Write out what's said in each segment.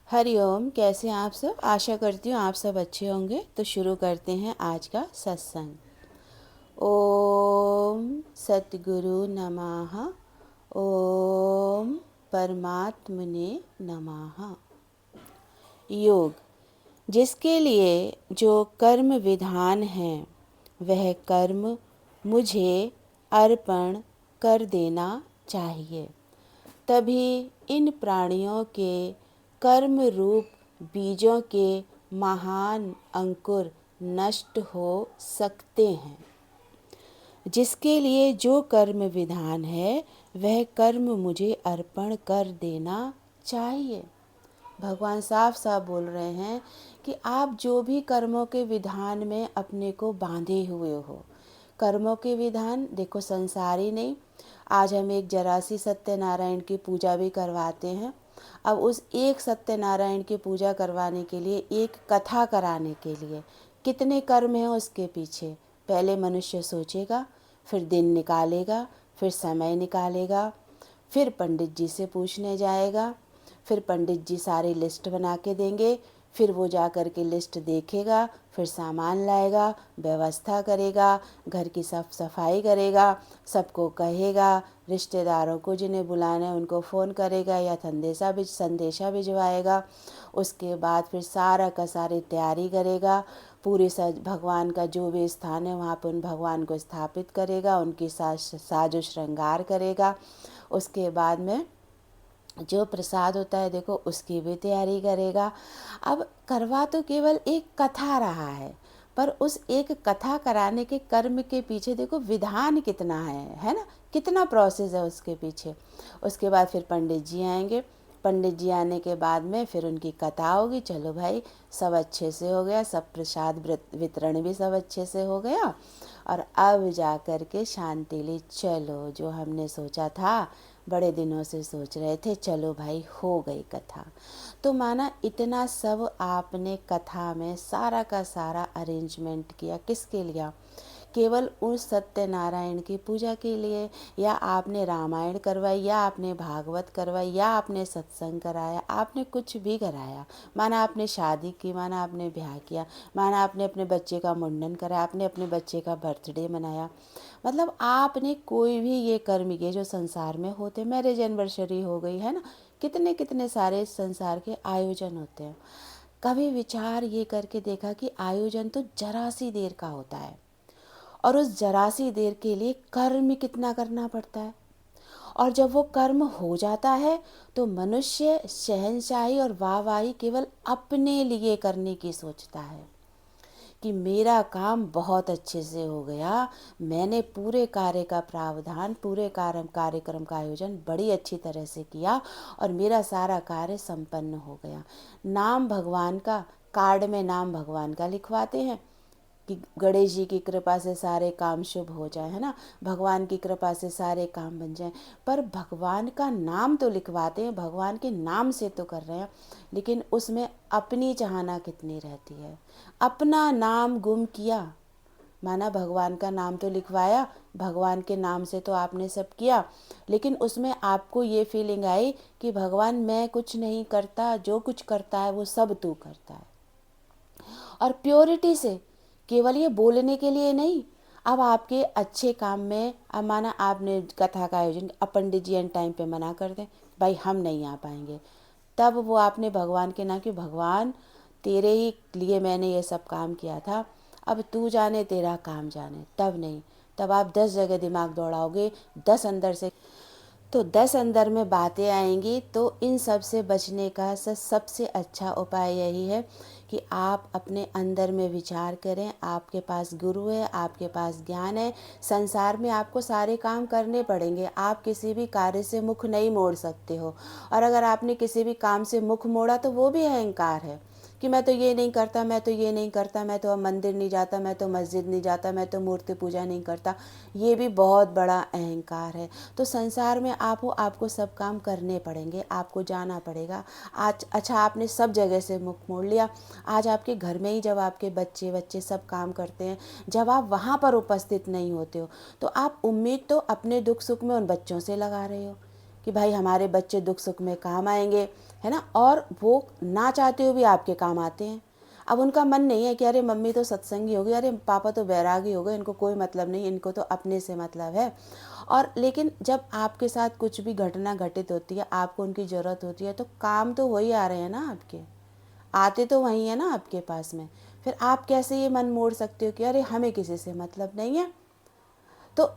हरिओम। कैसे हैं आप सब? आशा करती हूँ आप सब अच्छे होंगे। तो शुरू करते हैं आज का सत्संग। ओम सतगुरु नमः। ओम परमात्मने नमः। योग, जिसके लिए जो कर्म विधान है वह कर्म मुझे अर्पण कर देना चाहिए, तभी इन प्राणियों के कर्म रूप बीजों के महान अंकुर नष्ट हो सकते हैं। जिसके लिए जो कर्म विधान है वह कर्म मुझे अर्पण कर देना चाहिए। भगवान साफ साफ बोल रहे हैं कि आप जो भी कर्मों के विधान में अपने को बांधे हुए हो, कर्मों के विधान देखो संसारी नहीं। आज हम एक जरा सी सत्यनारायण की पूजा भी करवाते हैं। अब उस एक सत्यनारायण की पूजा करवाने के लिए, एक कथा कराने के लिए कितने कर्म हैं उसके पीछे। पहले मनुष्य सोचेगा, फिर दिन निकालेगा, फिर समय निकालेगा, फिर पंडित जी से पूछने जाएगा, फिर पंडित जी सारी लिस्ट बना के देंगे, फिर वो जा कर के लिस्ट देखेगा, फिर सामान लाएगा, व्यवस्था करेगा, घर की साफ सफाई करेगा, सबको कहेगा, रिश्तेदारों को जिन्हें बुलाना है उनको फ़ोन करेगा या संदेशा भिजवाएगा। उसके बाद फिर सारा का सारी तैयारी करेगा, पूरे भगवान का जो भी स्थान है वहाँ पर उन भगवान को स्थापित करेगा, उनकी साजो श्रृंगार करेगा। उसके बाद में जो प्रसाद होता है देखो उसकी भी तैयारी करेगा। अब करवा तो केवल एक कथा रहा है, पर उस एक कथा कराने के कर्म के पीछे देखो विधान कितना है ना, कितना प्रोसेस है उसके पीछे। उसके बाद फिर पंडित जी आएंगे, पंडित जी आने के बाद में फिर उनकी कथा होगी। चलो भाई, सब अच्छे से हो गया, सब प्रसाद वितरण भी सब अच्छे से हो गया, और अब जा कर के शांति ली। चलो, जो हमने सोचा था, बड़े दिनों से सोच रहे थे, चलो भाई हो गई कथा। तो माना इतना सब आपने कथा में सारा का सारा अरेंजमेंट किया, किसके लिए? केवल उस सत्यनारायण की पूजा के लिए, या आपने रामायण करवाई, या आपने भागवत करवाई, या आपने सत्संग कराया, आपने कुछ भी कराया। माना आपने शादी की, माना आपने ब्याह किया, माना आपने अपने बच्चे का मुंडन कराया, आपने अपने बच्चे का बर्थडे मनाया, मतलब आपने कोई भी ये कर्म किए जो संसार में होते। मैरिज एनिवर्सरी हो गई है ना, कितने कितने सारे संसार के आयोजन होते हैं। कभी विचार ये करके देखा कि आयोजन तो जरा सी देर का होता है, और उस जरा सी देर के लिए कर्म कितना करना पड़ता है। और जब वो कर्म हो जाता है तो मनुष्य शहंशाही और वाहवाही केवल अपने लिए करने की सोचता है कि मेरा काम बहुत अच्छे से हो गया, मैंने पूरे कार्य का प्रावधान, पूरे कार्यक्रम का आयोजन बड़ी अच्छी तरह से किया और मेरा सारा कार्य संपन्न हो गया। नाम भगवान का, कार्ड में नाम भगवान का लिखवाते हैं कि गणेश जी की कृपा से सारे काम शुभ हो जाए, है ना, भगवान की कृपा से सारे काम बन जाएं। पर भगवान का नाम तो लिखवाते हैं, भगवान के नाम से तो कर रहे हैं, लेकिन उसमें अपनी चाहना कितनी रहती है। अपना नाम गुम किया, माना भगवान का नाम तो लिखवाया, भगवान के नाम से तो आपने सब किया, लेकिन उसमें आपको ये फीलिंग आई कि भगवान मैं कुछ नहीं करता, जो कुछ करता है वो सब तू करता है। और प्योरिटी से, केवल ये बोलने के लिए नहीं, अब आपके अच्छे काम में, अब माना आपने कथा का आयोजन, अब पंडित जी एन टाइम पे मना कर दें, भाई हम नहीं आ पाएंगे, तब वो आपने भगवान के नाम कि भगवान तेरे ही लिए मैंने ये सब काम किया था, अब तू जाने तेरा काम जाने, तब नहीं, तब आप 10 जगह दिमाग दौड़ाओगे, 10 अंदर से, तो 10 अंदर में बातें आएंगी। तो इन सब से बचने का सबसे अच्छा उपाय यही है कि आप अपने अंदर में विचार करें। आपके पास गुरु है, आपके पास ज्ञान है, संसार में आपको सारे काम करने पड़ेंगे, आप किसी भी कार्य से मुख नहीं मोड़ सकते हो। और अगर आपने किसी भी काम से मुख मोड़ा तो वो भी अहंकार है कि मैं तो ये नहीं करता, मैं तो ये नहीं करता, मैं तो अब मंदिर नहीं जाता, मैं तो मस्जिद नहीं जाता, मैं तो मूर्ति पूजा नहीं करता, ये भी बहुत बड़ा अहंकार है। तो संसार में आपको सब काम करने पड़ेंगे, आपको जाना पड़ेगा। आज अच्छा आपने सब जगह से मुख मोड़ लिया, आज आपके घर में ही जब आपके बच्चे बच्चे सब काम करते हैं, जब आप वहाँ पर उपस्थित नहीं होते हो, तो आप उम्मीद तो अपने दुख सुख में उन बच्चों से लगा रहे हो कि भाई हमारे बच्चे दुख सुख में काम आएंगे, है ना, और वो ना चाहते हुए भी आपके काम आते हैं। अब उनका मन नहीं है कि अरे मम्मी तो सत्संगी हो गई, अरे पापा तो वैरागी हो गए, इनको कोई मतलब नहीं, इनको तो अपने से मतलब है। और लेकिन जब आपके साथ कुछ भी घटना घटित होती है, आपको उनकी ज़रूरत होती है, तो काम तो वही आ रहे हैं ना आपके, आते तो वही है ना आपके पास में। फिर आप कैसे ये मन मोड़ सकते हो कि अरे हमें किसी से मतलब नहीं है। तो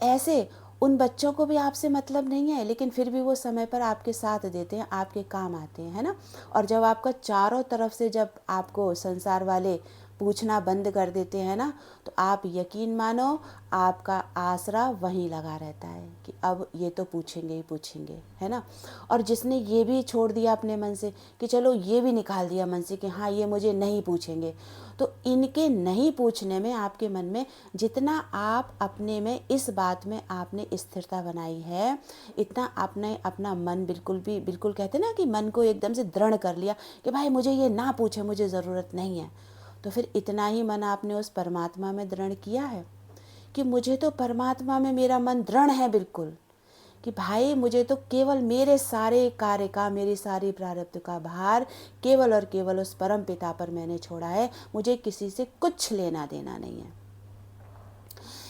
ऐसे उन बच्चों को भी आपसे मतलब नहीं है, लेकिन फिर भी वो समय पर आपके साथ देते हैं, आपके काम आते हैं, है ना। और जब आपका चारों तरफ से जब आपको संसार वाले पूछना बंद कर देते हैं ना, तो आप यकीन मानो आपका आसरा वहीं लगा रहता है कि अब ये तो पूछेंगे ही पूछेंगे, है ना। और जिसने ये भी छोड़ दिया अपने मन से कि चलो ये भी निकाल दिया मन से कि हाँ ये मुझे नहीं पूछेंगे, तो इनके नहीं पूछने में आपके मन में जितना आप अपने में इस बात में आपने स्थिरता बनाई है, इतना आपने अपना मन बिल्कुल कहते ना कि मन को एकदम से दृढ़ कर लिया कि भाई मुझे ये ना पूछे, मुझे ज़रूरत नहीं है। तो फिर इतना ही मन आपने उस परमात्मा में दृढ़ किया है कि मुझे तो परमात्मा में मेरा मन दृढ़ है बिल्कुल, कि भाई मुझे तो केवल मेरे सारे कार्य का, मेरी सारी प्रारब्ध का भार केवल और केवल उस परम पिता पर मैंने छोड़ा है, मुझे किसी से कुछ लेना देना नहीं है।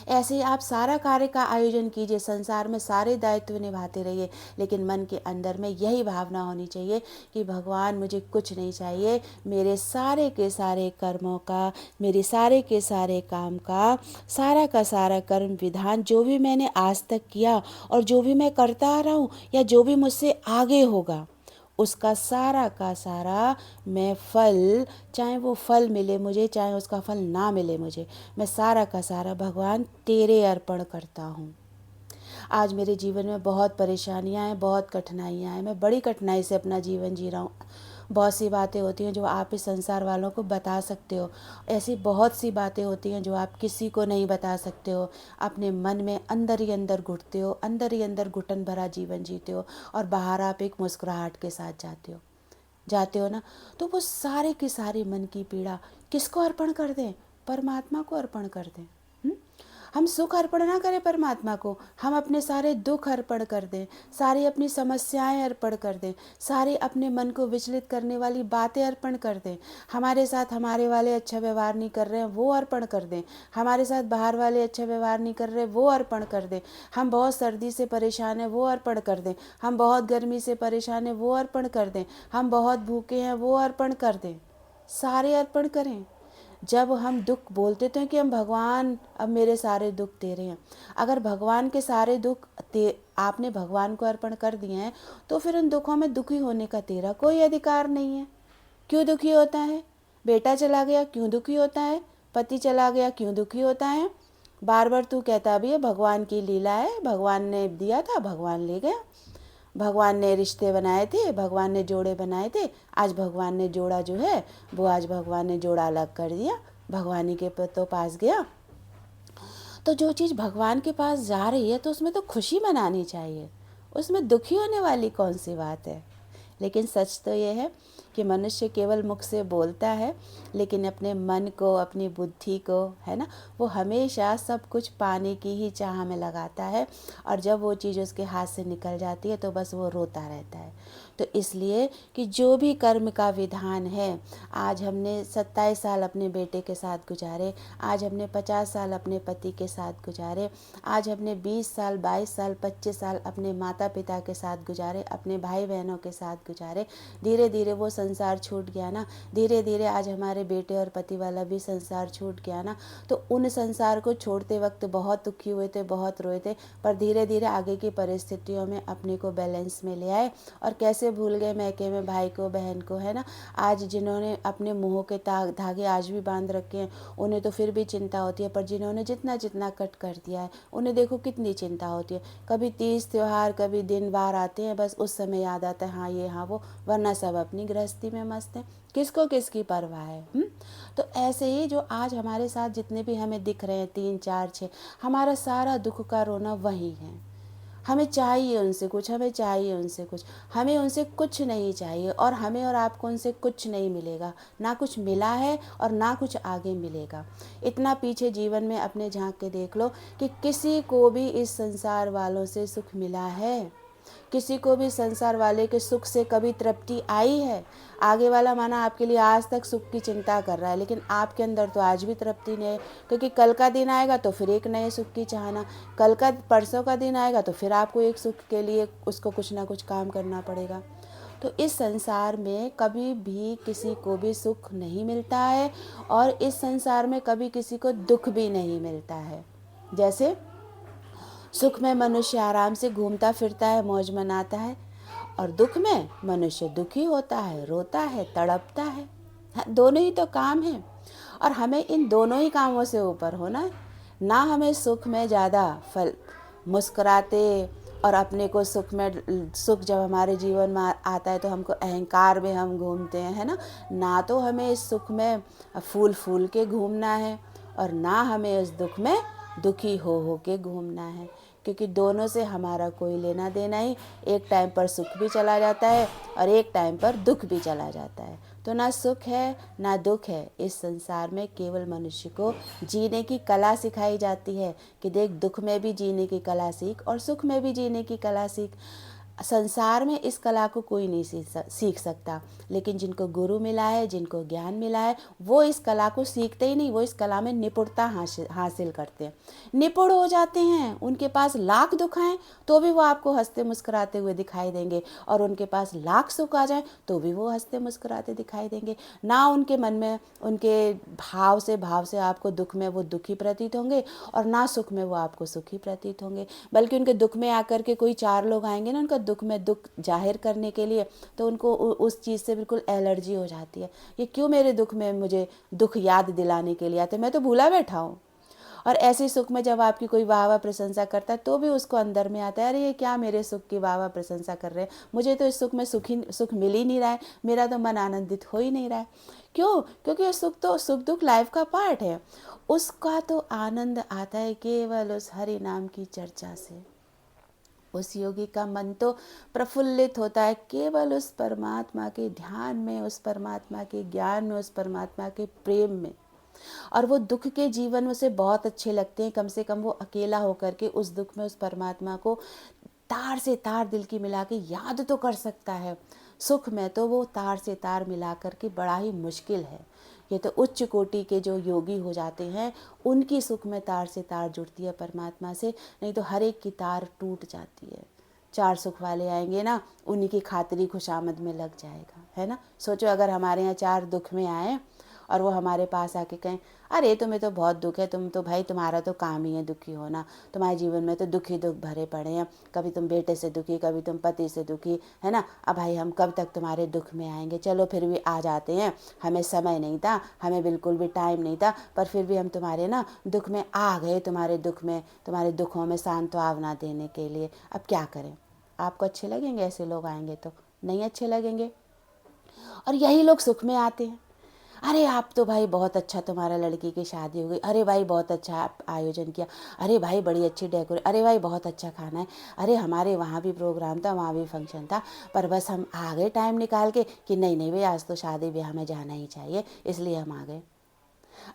ऐसे ही आप सारा कार्य का आयोजन कीजिए, संसार में सारे दायित्व निभाते रहिए, लेकिन मन के अंदर में यही भावना होनी चाहिए कि भगवान मुझे कुछ नहीं चाहिए, मेरे सारे के सारे कर्मों का, मेरे सारे के सारे काम का सारा कर्म विधान जो भी मैंने आज तक किया और जो भी मैं करता आ रहा हूँ या जो भी मुझसे आगे होगा, उसका सारा का सारा मैं फल, चाहे वो फल मिले मुझे चाहे उसका फल ना मिले मुझे, मैं सारा का सारा भगवान तेरे अर्पण करता हूँ। आज मेरे जीवन में बहुत परेशानियाँ हैं, बहुत कठिनाइयाँ हैं, मैं बड़ी कठिनाई से अपना जीवन जी रहा हूँ। बहुत सी बातें होती हैं जो आप इस संसार वालों को बता सकते हो, ऐसी बहुत सी बातें होती हैं जो आप किसी को नहीं बता सकते हो। अपने मन में अंदर ही अंदर घुटते हो, अंदर ही अंदर घुटन भरा जीवन जीते हो, और बाहर आप एक मुस्कुराहट के साथ जाते हो ना। तो वो सारे की सारी मन की पीड़ा किसको अर्पण कर दें? परमात्मा को अर्पण कर दें। हम सुख अर्पण ना करें परमात्मा को, हम अपने सारे दुख अर्पण कर दें, सारी अपनी समस्याएं अर्पण कर दें, सारे अपने मन को विचलित करने वाली बातें अर्पण कर दें। हमारे साथ हमारे वाले अच्छा व्यवहार नहीं कर रहे हैं वो अर्पण कर दें, हमारे साथ बाहर वाले अच्छा व्यवहार नहीं कर रहे वो अर्पण कर दें, हम बहुत सर्दी से परेशान हैं वो अर्पण कर दें, हम बहुत गर्मी से परेशान हैं वो अर्पण कर दें, हम बहुत भूखे हैं वो अर्पण कर दें, सारे अर्पण करें। जब हम दुख बोलते तो हैं कि हम भगवान अब मेरे सारे दुख तेरे हैं, अगर भगवान के सारे दुख आपने भगवान को अर्पण कर दिए हैं, तो फिर उन दुखों में दुखी होने का तेरा कोई अधिकार नहीं है। क्यों दुखी होता है? बेटा चला गया क्यों दुखी होता है? पति चला गया क्यों दुखी होता है? बार बार तू कहता भी है भगवान की लीला है, भगवान ने दिया था भगवान ले गया, भगवान ने रिश्ते बनाए थे, भगवान ने जोड़े बनाए थे, आज भगवान ने जोड़ा जो है वो आज भगवान ने जोड़ा अलग कर दिया, भगवान ही के तो पास गया। तो जो चीज़ भगवान के पास जा रही है तो उसमें तो खुशी मनानी चाहिए, उसमें दुखी होने वाली कौन सी बात है। लेकिन सच तो ये है कि मनुष्य केवल मुख से बोलता है, लेकिन अपने मन को, अपनी बुद्धि को, है ना, वो हमेशा सब कुछ पाने की ही चाह में लगाता है, और जब वो चीज़ उसके हाथ से निकल जाती है तो बस वो रोता रहता है। तो इसलिए कि जो भी कर्म का विधान है, आज हमने 27 साल अपने बेटे के साथ गुजारे, आज हमने 50 साल अपने पति के साथ गुजारे, आज हमने 20 साल, 22 साल, 25 साल अपने माता पिता के साथ गुजारे, अपने भाई बहनों के साथ गुजारे, धीरे धीरे वो संसार छूट गया ना, धीरे धीरे आज हमारे बेटे और पति वाला भी संसार छूट गया ना। तो उन संसार को छोड़ते वक्त बहुत दुखी हुए थे, बहुत रोए थे, पर धीरे धीरे आगे की परिस्थितियों में अपने को बैलेंस में ले आए, और कैसे भूल गए मैके में भाई को, बहन को, है ना। आज जिन्होंने अपने मुँह के धागे आज भी बांध रखे हैं उन्हें तो फिर भी चिंता होती है, पर जिन्होंने जितना जितना कट कर दिया है उन्हें देखो कितनी चिंता होती है। कभी तीज त्योहार, कभी दिन वार आते हैं, बस उस समय याद आता है हाँ ये हाँ वो, वरना सब अपनी गृहस्थी में मस्त हैं, किसको किसकी परवाह है। तो ऐसे ही जो आज हमारे साथ जितने भी हमें दिख रहे हैं 3 4 6, हमारा सारा दुख का रोना वही है। हमें चाहिए उनसे कुछ, हमें चाहिए उनसे कुछ, हमें उनसे कुछ नहीं चाहिए, और हमें और आपको उनसे कुछ नहीं मिलेगा, ना कुछ मिला है और ना कुछ आगे मिलेगा। इतना पीछे जीवन में अपने झांक के देख लो कि किसी को भी इस संसार वालों से सुख मिला है? किसी को भी संसार वाले के सुख से कभी तृप्ति आई है? आगे वाला माना आपके लिए आज तक सुख की चिंता कर रहा है, लेकिन आपके अंदर तो आज भी तृप्ति नहीं है, क्योंकि कल का दिन आएगा तो फिर एक नए सुख की चाहना, कल का परसों का दिन आएगा तो फिर आपको एक सुख के लिए उसको कुछ ना कुछ काम करना पड़ेगा। तो इस संसार में कभी भी किसी को भी सुख नहीं मिलता है, और इस संसार में कभी किसी को दुख भी नहीं मिलता है। जैसे सुख में मनुष्य आराम से घूमता फिरता है, मौज मनाता है, और दुख में मनुष्य दुखी होता है, रोता है, तड़पता है। दोनों ही तो काम हैं, और हमें इन दोनों ही कामों से ऊपर होना है। ना हमें सुख में ज़्यादा फल मुस्कुराते और अपने को सुख जब हमारे जीवन में आता है तो हमको अहंकार में हम घूमते हैं, है ना तो हमें इस सुख में फूल फूल के घूमना है, और ना हमें इस दुख में दुखी हो के घूमना है, क्योंकि दोनों से हमारा कोई लेना देना ही। एक टाइम पर सुख भी चला जाता है और एक टाइम पर दुख भी चला जाता है। तो ना सुख है ना दुख है, इस संसार में केवल मनुष्य को जीने की कला सिखाई जाती है कि देख, दुख में भी जीने की कला सीख और सुख में भी जीने की कला सीख। संसार में इस कला को कोई नहीं सीख सकता, लेकिन जिनको गुरु मिला है, जिनको ज्ञान मिला है, वो इस कला को सीखते ही नहीं, वो इस कला में निपुणता हासिल करते हैं, निपुण हो जाते हैं। उनके पास लाख दुख आए तो भी वो आपको हंसते मुस्कुराते हुए दिखाई देंगे, और उनके पास लाख सुख आ जाए तो भी वो हंसते मुस्कुराते दिखाई देंगे। ना उनके मन में, उनके भाव से आपको दुख में वो दुखी प्रतीत होंगे, और ना सुख में वो आपको सुखी प्रतीत होंगे। बल्कि उनके दुख में आकर के कोई चार लोग आएंगे ना उनका दुख में दुख जाहिर करने के लिए, तो उनको उस चीज़ से बिल्कुल एलर्जी हो जाती है। ये क्यों मेरे दुख में मुझे दुख याद दिलाने के लिए आते, मैं तो भूला बैठा हूँ। और ऐसे सुख में जब आपकी कोई वाह वाह प्रशंसा करता है तो भी उसको अंदर में आता है, अरे ये क्या मेरे सुख की वाह वाह प्रशंसा कर रहे हैं, मुझे तो इस सुख में सुख मिल ही नहीं रहा है, मेरा तो मन आनंदित हो ही नहीं रहा है। क्यों? क्योंकि ये सुख तो सुख दुख लाइफ का पार्ट है। उसका तो आनंद आता है केवल उस हरि नाम की चर्चा से। उस योगी का मन तो प्रफुल्लित होता है केवल उस परमात्मा के ध्यान में, उस परमात्मा के ज्ञान में, उस परमात्मा के प्रेम में। और वो दुख के जीवन उसे बहुत अच्छे लगते हैं, कम से कम वो अकेला होकर के उस दुख में उस परमात्मा को तार से तार दिल की मिला के याद तो कर सकता है। सुख में तो वो तार से तार मिला करके बड़ा ही मुश्किल है। ये तो उच्च कोटि के जो योगी हो जाते हैं उनकी सुख में तार से तार जुड़ती है परमात्मा से, नहीं तो हर एक की तार टूट जाती है। चार सुख वाले आएंगे ना, उन्हीं की खातिरी खुशामद में लग जाएगा, है ना। सोचो अगर हमारे यहाँ चार दुख में आए और वो हमारे पास आके कहें, अरे तुम्हें तो बहुत दुख है, तुम तो भाई तुम्हारा तो काम ही है दुखी होना, तुम्हारे जीवन में तो दुख ही दुख भरे पड़े हैं, कभी तुम बेटे से दुखी, कभी तुम पति से दुखी, है ना। अब भाई हम कब तक तुम्हारे दुख में आएंगे, चलो फिर भी आ जाते हैं, हमें समय नहीं था, हमें बिल्कुल भी टाइम नहीं था, पर फिर भी हम तुम्हारे ना दुख में आ गए, तुम्हारे दुख में, तुम्हारे दुखों में सांत्वना देने के लिए। अब क्या करें? आपको अच्छे लगेंगे ऐसे लोग आएंगे? तो नहीं अच्छे लगेंगे। और यही लोग सुख में आते हैं, अरे आप तो भाई बहुत अच्छा, तुम्हारा लड़की की शादी हो गई, अरे भाई बहुत अच्छा आप आयोजन किया, अरे भाई बड़ी अच्छी डेकोरेट, अरे भाई बहुत अच्छा खाना है, अरे हमारे वहाँ भी प्रोग्राम था, वहाँ भी फंक्शन था, पर बस हम आ गए टाइम निकाल के कि नहीं नहीं भाई आज तो शादी ब्याह में जाना ही चाहिए, इसलिए हम आ गए।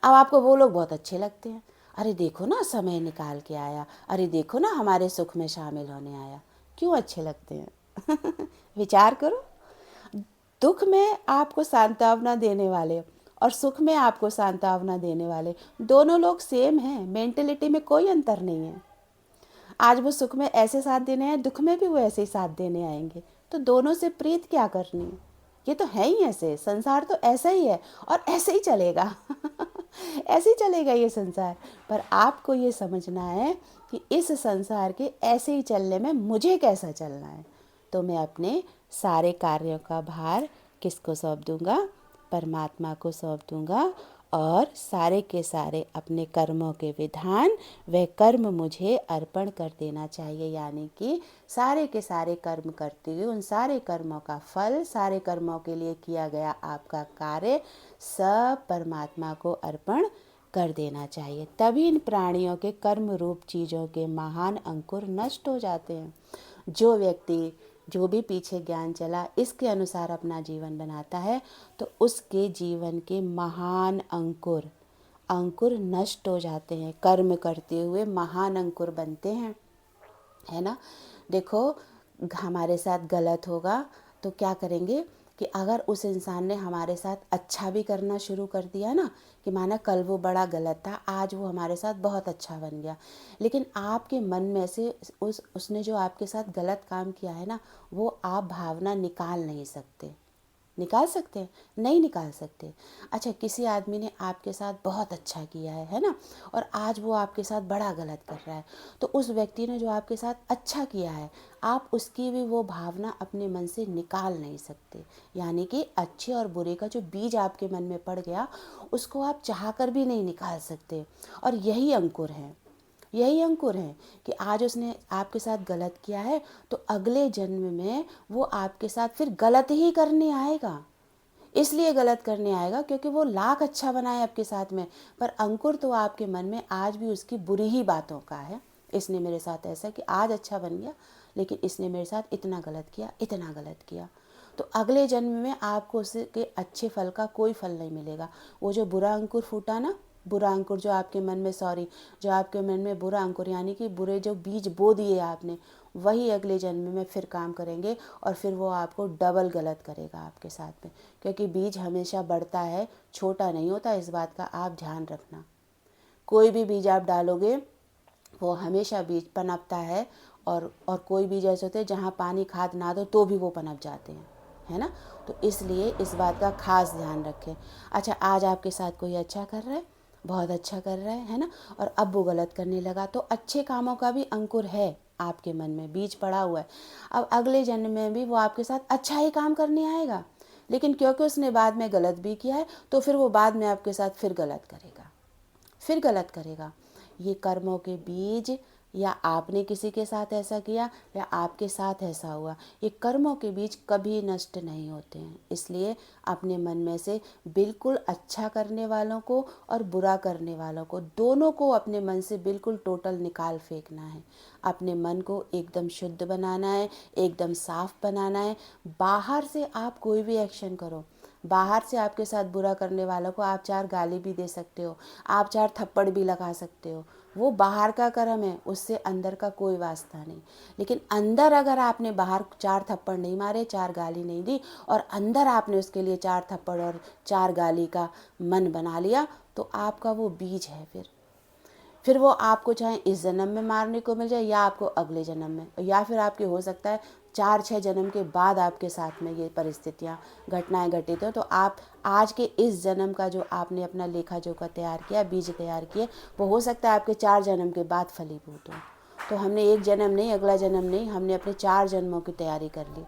अब आपको वो लोग बहुत अच्छे लगते हैं, अरे देखो ना समय निकाल के आया, अरे देखो ना हमारे सुख में शामिल होने आया। क्यों अच्छे लगते हैं? विचार करो। दुख में आपको सांत्वना देने वाले और सुख में आपको सांत्वना देने वाले दोनों लोग सेम हैं, मेंटलिटी में कोई अंतर नहीं है। आज वो सुख में ऐसे साथ देने हैं, दुख में भी वो ऐसे ही साथ देने आएंगे, तो दोनों से प्रीत क्या करनी है? ये तो है ही ऐसे, संसार तो ऐसा ही है और ऐसे ही चलेगा। ऐसे ही चलेगा ये संसार। पर आपको ये समझना है कि इस संसार के ऐसे ही चलने में मुझे कैसा चलना है। तो मैं अपने सारे कार्यों का भार किसको सौंप दूंगा? परमात्मा को सौंप दूंगा, और सारे के सारे अपने कर्मों के विधान व कर्म मुझे अर्पण कर देना चाहिए। यानी कि सारे के सारे कर्म करते हुए उन सारे कर्मों का फल, सारे कर्मों के लिए किया गया आपका कार्य सब परमात्मा को अर्पण कर देना चाहिए। तभी इन प्राणियों के कर्म रूप चीज़ों के महान अंकुर नष्ट हो जाते हैं। जो व्यक्ति जो भी पीछे ज्ञान चला इसके अनुसार अपना जीवन बनाता है तो उसके जीवन के महान अंकुर नष्ट हो जाते हैं, कर्म करते हुए महान अंकुर बनते हैं, है ना। देखो हमारे साथ गलत होगा तो क्या करेंगे कि अगर उस इंसान ने हमारे साथ अच्छा भी करना शुरू कर दिया ना, कि माना कल वो बड़ा गलत था, आज वो हमारे साथ बहुत अच्छा बन गया, लेकिन आपके मन में से उसने जो आपके साथ गलत काम किया है ना, वो आप भावना निकाल नहीं सकते। निकाल सकते हैं? नहीं निकाल सकते। अच्छा, किसी आदमी ने आपके साथ बहुत अच्छा किया है ना, और आज वो आपके साथ बड़ा गलत कर रहा है, तो उस व्यक्ति ने जो आपके साथ अच्छा किया है, आप उसकी भी वो भावना अपने मन से निकाल नहीं सकते। यानी कि अच्छे और बुरे का जो बीज आपके मन में पड़ गया, उसको आप चाह कर भी नहीं निकाल सकते। और यही अंकुर है, यही अंकुर है कि आज उसने आपके साथ गलत किया है, तो अगले जन्म में वो आपके साथ फिर गलत ही करने आएगा। इसलिए गलत करने आएगा क्योंकि वो लाख अच्छा बनाए आपके साथ में, पर अंकुर तो आपके मन में आज भी उसकी बुरी ही बातों का है। इसने मेरे साथ ऐसा कि आज अच्छा बन गया, लेकिन इसने मेरे साथ इतना गलत किया, इतना गलत किया। तो अगले जन्म में आपको उसके अच्छे फल का कोई फल नहीं मिलेगा। वो जो बुरा अंकुर फूटा ना, बुरा अंकुर जो आपके मन में, जो आपके मन में बुरा अंकुर यानी कि बुरे जो बीज बो दिए आपने, वही अगले जन्म में फिर काम करेंगे, और फिर वो आपको डबल गलत करेगा आपके साथ में। क्योंकि बीज हमेशा बढ़ता है, छोटा नहीं होता, इस बात का आप ध्यान रखना। कोई भी बीज आप डालोगे वो हमेशा बीज पनपता है, और कोई बीज ऐसे होते हैं जहाँ पानी खाद ना दो तो भी वो पनप जाते हैं, है ना। तो इसलिए इस बात का खास ध्यान रखें। अच्छा, आज आपके साथ कोई अच्छा कर रहा है, बहुत अच्छा कर रहा है ना, और अब वो गलत करने लगा, तो अच्छे कामों का भी अंकुर है आपके मन में, बीज पड़ा हुआ है। अब अगले जन्म में भी वो आपके साथ अच्छा ही काम करने आएगा, लेकिन क्योंकि उसने बाद में गलत भी किया है, तो फिर वो बाद में आपके साथ फिर गलत करेगा, फिर गलत करेगा। ये कर्मों के बीज, या आपने किसी के साथ ऐसा किया या आपके साथ ऐसा हुआ, ये कर्मों के बीज कभी नष्ट नहीं होते हैं। इसलिए अपने मन में से बिल्कुल अच्छा करने वालों को और बुरा करने वालों को, दोनों को अपने मन से बिल्कुल टोटल निकाल फेंकना है। अपने मन को एकदम शुद्ध बनाना है, एकदम साफ बनाना है। बाहर से आप कोई भी एक्शन करो, बाहर से आपके साथ बुरा करने वालों को आप 4 गाली भी दे सकते हो, आप 4 थप्पड़ भी लगा सकते हो, वो बाहर का कर्म है, उससे अंदर का कोई वास्ता नहीं। लेकिन अंदर अगर आपने बाहर 4 थप्पड़ नहीं मारे, 4 गाली नहीं दी, और अंदर आपने उसके लिए 4 थप्पड़ और 4 गाली का मन बना लिया, तो आपका वो बीज है। फिर वो आपको चाहे इस जन्म में मारने को मिल जाए, या आपको अगले जन्म में, या फिर आपके हो सकता है 4-6 जन्म के बाद आपके साथ में ये परिस्थितियाँ, घटनाएं घटित हो, तो आप आज के इस जन्म का जो आपने अपना लेखा जोखा तैयार किया, बीज तैयार किए, वो हो सकता है आपके 4 जन्म के बाद फलीभूत हो। तो हमने एक जन्म नहीं, अगला जन्म नहीं, हमने अपने 4 जन्मों की तैयारी कर ली,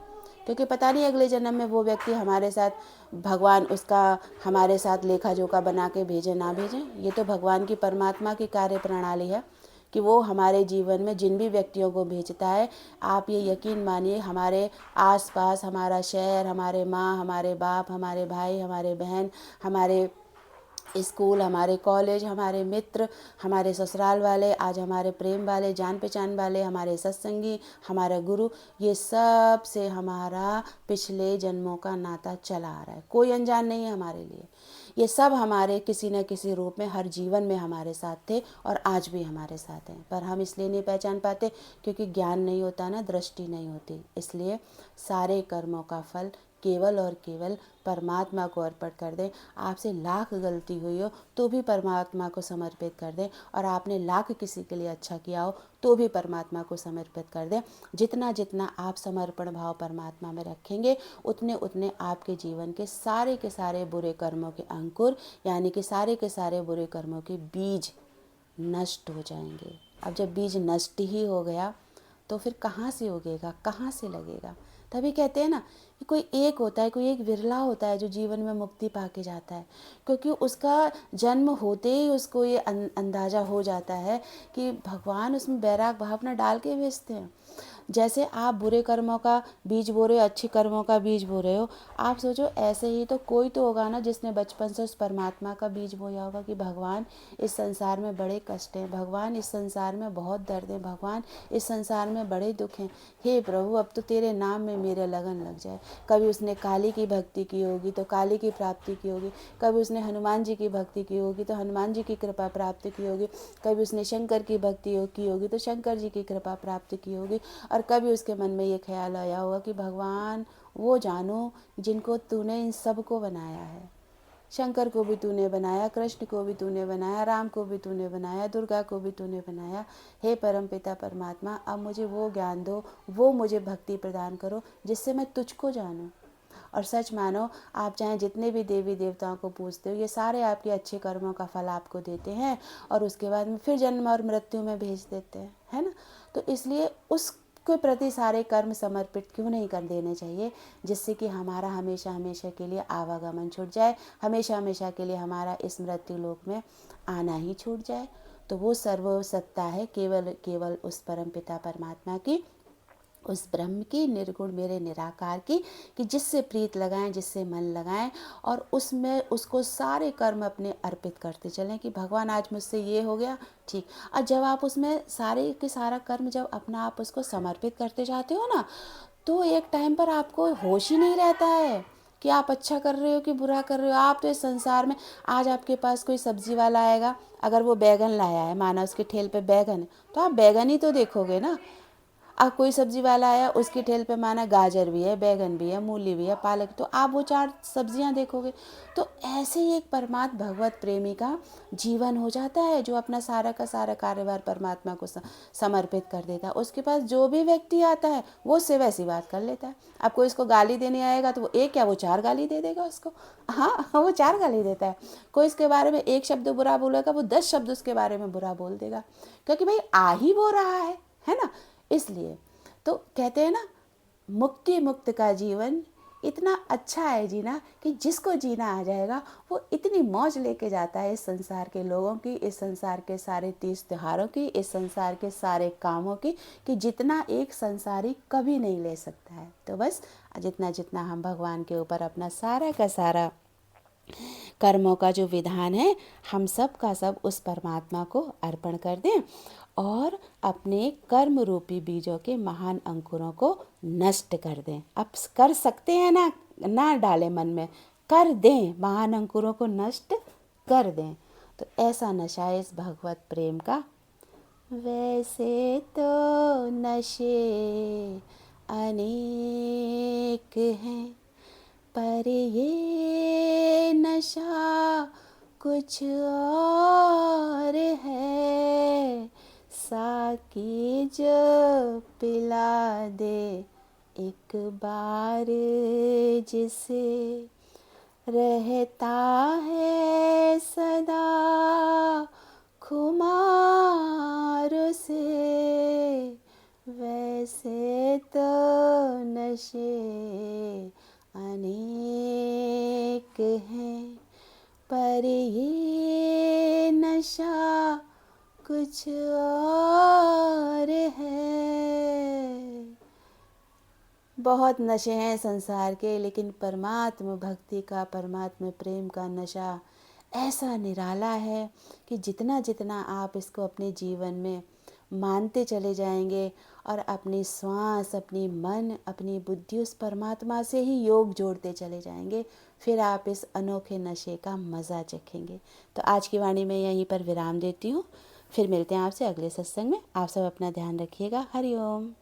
क्योंकि पता नहीं अगले जन्म में वो व्यक्ति हमारे साथ, भगवान उसका हमारे साथ लेखा जोखा बना के भेजे ना भेजें। ये तो भगवान की, परमात्मा की कार्य प्रणाली है कि वो हमारे जीवन में जिन भी व्यक्तियों को भेजता है, आप ये यकीन मानिए, हमारे आसपास, हमारा शहर, हमारे माँ, हमारे बाप, हमारे भाई, हमारे बहन, हमारे स्कूल, हमारे कॉलेज, हमारे मित्र, हमारे ससुराल वाले, आज हमारे प्रेम वाले, जान पहचान वाले, हमारे सत्संगी, हमारा गुरु, ये सब से हमारा पिछले जन्मों का नाता चला आ रहा है। कोई अनजान नहीं है हमारे लिए। ये सब हमारे किसी न किसी रूप में हर जीवन में हमारे साथ थे, और आज भी हमारे साथ हैं, पर हम इसलिए नहीं पहचान पाते क्योंकि ज्ञान नहीं होता ना, दृष्टि नहीं होती। इसलिए सारे कर्मों का फल केवल और केवल परमात्मा को अर्पण कर दें। आपसे लाख गलती हुई हो तो भी परमात्मा को समर्पित कर दें, और आपने लाख किसी के लिए अच्छा किया हो तो भी परमात्मा को समर्पित कर दें। जितना जितना आप समर्पण भाव परमात्मा में रखेंगे, उतने उतने आपके जीवन के सारे बुरे कर्मों के अंकुर, यानी कि सारे के सारे बुरे कर्मों के बीज नष्ट हो जाएंगे। अब जब बीज नष्ट ही हो गया तो फिर कहाँ से उगेगा, कहाँ से लगेगा। तभी कहते हैं ना कि कोई एक होता है, कोई एक विरला होता है जो जीवन में मुक्ति पाके जाता है, क्योंकि उसका जन्म होते ही उसको ये अंदाज़ा हो जाता है कि भगवान उसमें बैराग भावना डाल के भेजते हैं। जैसे आप बुरे कर्मों का बीज बो रहे हो, अच्छे कर्मों का बीज बो रहे हो, आप सोचो ऐसे ही तो कोई तो होगा ना जिसने बचपन से उस परमात्मा का बीज बोया होगा कि भगवान इस संसार में बड़े कष्ट हैं, भगवान इस संसार में बहुत दर्द है, भगवान इस संसार में बड़े दुख हैं, हे प्रभु अब तो तेरे नाम में मेरे लगन लग जाए। कभी उसने काली की भक्ति की होगी तो काली की प्राप्ति की होगी, कभी उसने हनुमान जी की भक्ति की होगी तो हनुमान जी की कृपा प्राप्ति की होगी, कभी उसने शंकर की भक्ति की होगी तो शंकर जी की कृपा प्राप्ति की होगी, और कभी उसके मन में ये ख्याल आया होगा कि भगवान वो जानो जिनको तूने इन सब को बनाया है। शंकर को भी तूने बनाया, कृष्ण को भी तूने बनाया, राम को भी तूने बनाया, दुर्गा को भी तूने बनाया। हे परमपिता परमात्मा, अब मुझे वो ज्ञान दो, वो मुझे भक्ति प्रदान करो जिससे मैं तुझको जानूं। और सच मानो, आप चाहे जितने भी देवी देवताओं को पूजते हो, ये सारे आपके अच्छे कर्मों का फल आपको देते हैं और उसके बाद में फिर जन्म और मृत्यु में भेज देते हैं, है ना। तो इसलिए उसके प्रति सारे कर्म समर्पित क्यों नहीं कर देने चाहिए, जिससे कि हमारा हमेशा हमेशा के लिए आवागमन छूट जाए, हमेशा हमेशा के लिए हमारा इस मृत्यु लोक में आना ही छूट जाए। तो वो सर्वसत्ता है केवल केवल उस परमपिता परमात्मा की, उस ब्रह्म की, निर्गुण मेरे निराकार की, कि जिससे प्रीत लगाएं, जिससे मन लगाएं और उसमें उसको सारे कर्म अपने अर्पित करते चलें कि भगवान आज मुझसे ये हो गया, ठीक। और जब आप उसमें सारे के सारा कर्म जब अपना आप उसको समर्पित करते जाते हो ना, तो एक टाइम पर आपको होश ही नहीं रहता है कि आप अच्छा कर रहे हो कि बुरा कर रहे हो। आप तो इस संसार में, आज आपके पास कोई सब्जी वाला आएगा, अगर वो बैगन लाया है, माना उसके ठेल पे बैगन है, तो आप बैगन ही तो देखोगे ना। अब कोई सब्जी वाला आया, उसकी ठेल पे माना गाजर भी है, बैगन भी है, मूली भी है, पालक, तो आप वो 4 सब्जियां देखोगे। तो ऐसे ही एक परमात्म भगवत प्रेमी का जीवन हो जाता है, जो अपना सारा का सारा कार्यभार परमात्मा को समर्पित कर देता है। उसके पास जो भी व्यक्ति आता है वो उससे वैसी बात कर लेता है। अब कोई इसको गाली देने आएगा तो वो एक क्या, वो 4 गाली दे देगा उसको। हाँ, वो 4 गाली देता है। कोई इसके बारे में एक शब्द बुरा बोलेगा, वो 10 शब्द उसके बारे में बुरा बोल देगा, क्योंकि भाई आ ही वो रहा है ना। इसलिए तो कहते हैं ना, मुक्ति मुक्त का जीवन इतना अच्छा है जीना कि जिसको जीना आ जाएगा वो इतनी मौज लेके जाता है इस संसार के लोगों की, इस संसार के सारे 30 त्योहारों की, इस संसार के सारे कामों की, कि जितना एक संसारी कभी नहीं ले सकता है। तो बस जितना जितना हम भगवान के ऊपर अपना सारा का सारा कर्मों का जो विधान है, हम सब का सब उस परमात्मा को अर्पण कर दें और अपने कर्म रूपी बीजों के महान अंकुरों को नष्ट कर दें। अब कर सकते हैं ना, ना डालें मन में, कर दें, महान अंकुरों को नष्ट कर दें। तो ऐसा नशा है इस भगवत प्रेम का। वैसे तो नशे अनेक हैं, पर ये नशा कुछ और है। साकी जो पिला दे एक बार जिसे, रहता है सदा खुमार से। वैसे तो नशे अनेक हैं, पर ये नशा कुछ और है। बहुत नशे हैं संसार के, लेकिन परमात्म भक्ति का, परमात्म प्रेम का नशा ऐसा निराला है कि जितना जितना आप इसको अपने जीवन में मानते चले जाएंगे और अपनी श्वास, अपनी मन, अपनी बुद्धि उस परमात्मा से ही योग जोड़ते चले जाएंगे, फिर आप इस अनोखे नशे का मज़ा चखेंगे। तो आज की वाणी में यहीं पर विराम देती हूँ। फिर मिलते हैं आपसे अगले सत्संग में। आप सब अपना ध्यान रखिएगा। हरि ओम।